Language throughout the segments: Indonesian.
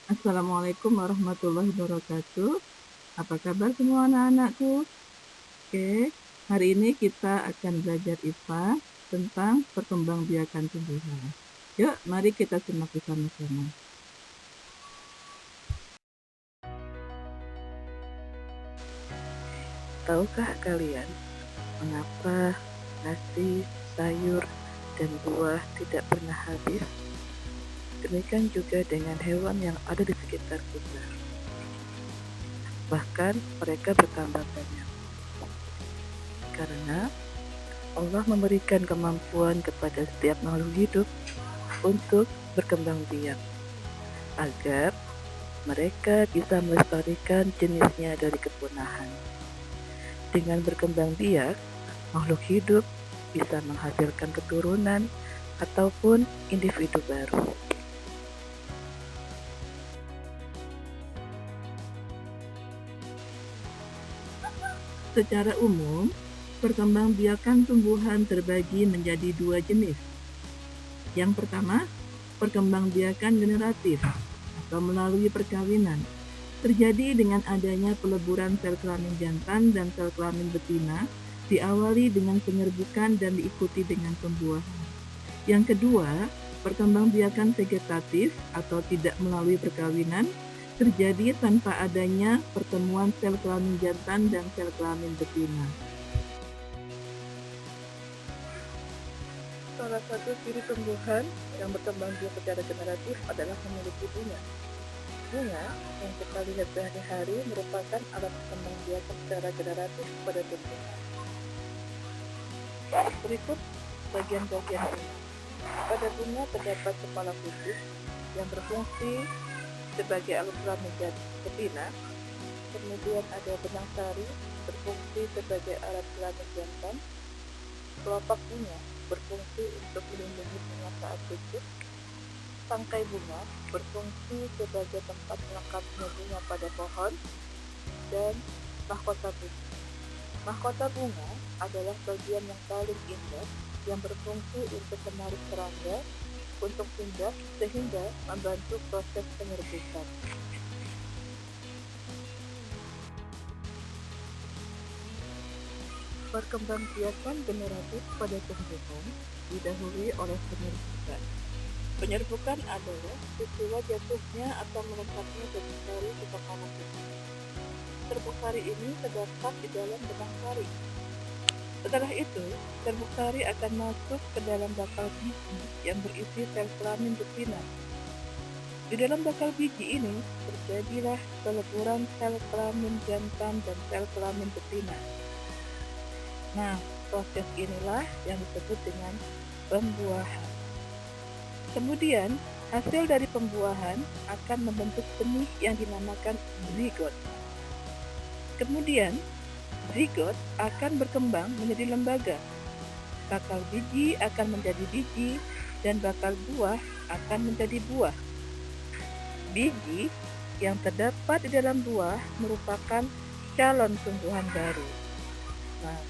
Assalamualaikum warahmatullahi wabarakatuh. Apa kabar semua anak-anakku? Oke, hari ini kita akan belajar IPA tentang perkembangbiakan tumbuhan. Yuk, mari kita simak bersama-sama. Tahukah kalian mengapa nasi, sayur, dan buah tidak pernah habis? Demikian juga dengan hewan yang ada di sekitar kita. Bahkan mereka bertambah banyak. Karena Allah memberikan kemampuan kepada setiap makhluk hidup untuk berkembang biak, agar mereka bisa melestarikan jenisnya dari kepunahan. Dengan berkembang biak, makhluk hidup bisa menghasilkan keturunan ataupun individu baru. Secara umum, perkembangbiakan tumbuhan terbagi menjadi dua jenis. Yang pertama, perkembangbiakan generatif atau melalui perkawinan. Terjadi dengan adanya peleburan sel kelamin jantan dan sel kelamin betina, diawali dengan penyerbukan dan diikuti dengan pembuahan. Yang kedua, perkembangbiakan vegetatif atau tidak melalui perkawinan, terjadi tanpa adanya pertemuan sel kelamin jantan dan sel kelamin betina. Salah satu ciri tumbuhan yang berkembang biak secara generatif adalah memiliki bunga. Bunga yang kita lihat sehari-hari merupakan alat perkembangbiakan secara generatif pada tumbuhan. Berikut bagian-bagian bunga. Pada bunga terdapat kepala khusus yang berfungsi sebagai alat kelamin betina. Kemudian ada benang sari berfungsi sebagai alat kelamin jantan. Kelopak bunga berfungsi untuk melindungi bunga saat tumbuh. Tangkai bunga berfungsi sebagai tempat melengkapnya bunga pada pohon. Dan mahkota bunga. Mahkota bunga adalah bagian yang paling indah yang berfungsi untuk menarik serangga untuk singgah sehingga membantu proses penyerbukan. Perkembangbiakan generatif pada tumbuhan didahului oleh penyerbukan. Penyerbukan adalah peristiwa jatuhnya atau melekatnya serbuk sari ke tekanan biji. Serbuk sari ini terdapat di dalam benang sari. Setelah itu, serbuk sari akan masuk ke dalam bakal biji yang berisi sel kelamin betina. Di dalam bakal biji ini terjadilah peleburan sel kelamin jantan dan sel kelamin betina. Nah, proses inilah yang disebut dengan pembuahan. Kemudian, hasil dari pembuahan akan membentuk benih yang dinamakan zigot. Kemudian, zigot akan berkembang menjadi lembaga. Bakal biji akan menjadi biji dan bakal buah akan menjadi buah. Biji yang terdapat di dalam buah merupakan calon tumbuhan baru. Nah,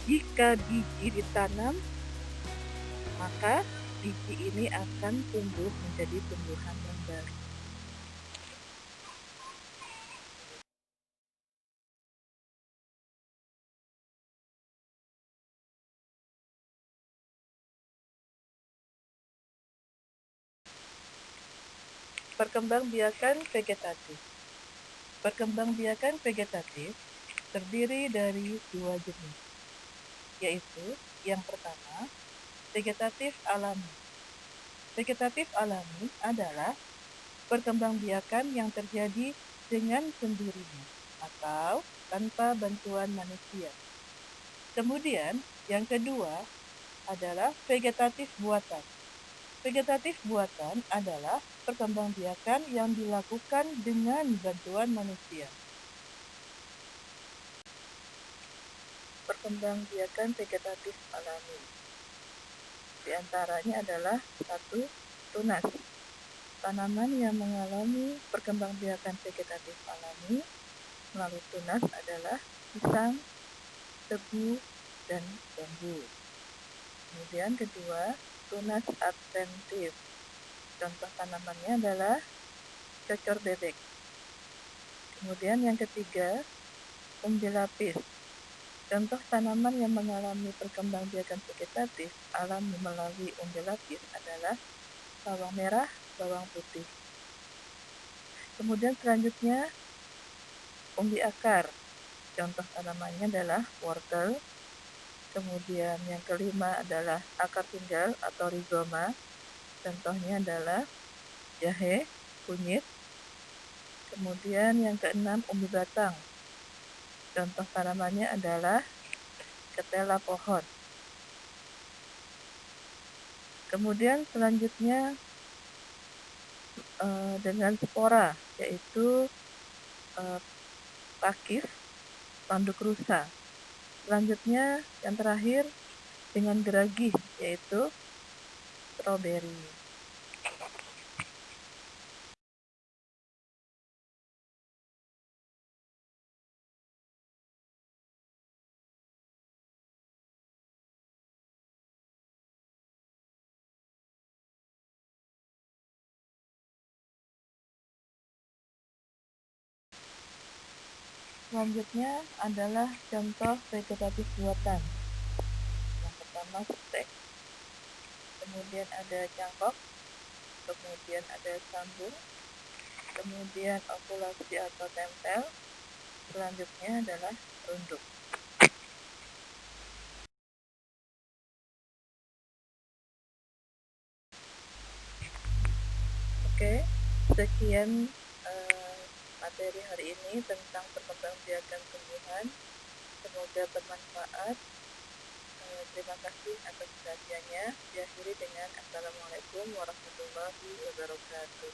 jika biji ditanam, maka biji ini akan tumbuh menjadi tumbuhan yang baru. Perkembangbiakan vegetatif. Perkembangbiakan vegetatif terdiri dari dua jenis, yaitu yang pertama, vegetatif alami. Vegetatif alami adalah perkembangbiakan yang terjadi dengan sendirinya atau tanpa bantuan manusia. Kemudian, yang kedua adalah vegetatif buatan. Vegetatif buatan adalah perkembangbiakan yang dilakukan dengan bantuan manusia. Perkembangbiakan vegetatif alami. Di antaranya adalah 1. Tunas. Tanaman yang mengalami perkembangbiakan vegetatif alami melalui tunas adalah pisang, tebu, dan bambu. Kemudian kedua, tunas adventif. Contoh tanamannya adalah cocor bebek. Kemudian yang ketiga, umbi lapis. Contoh tanaman yang mengalami perkembangbiakan vegetatif alami melalui umbi lapis adalah bawang merah, bawang putih. Kemudian selanjutnya, umbi akar. Contoh tanamannya adalah wortel. Kemudian yang kelima adalah akar tunggal atau rizoma. Contohnya adalah jahe, kunyit. Kemudian yang keenam, umbi batang. Contoh tanamannya adalah ketela pohon. Kemudian selanjutnya dengan spora, yaitu pakis, tanduk rusa. Selanjutnya yang terakhir dengan geragih, yaitu stroberi. Selanjutnya adalah contoh vegetatif buatan. Yang pertama stek, kemudian ada cangkok, kemudian ada sambung, kemudian okulasi atau tempel, selanjutnya adalah runduk. Oke, sekian materi hari ini tentang perkembangbiakan tumbuhan. Semoga bermanfaat. Terima kasih atas perhatiannya. Diakhiri dengan Assalamualaikum warahmatullahi wabarakatuh.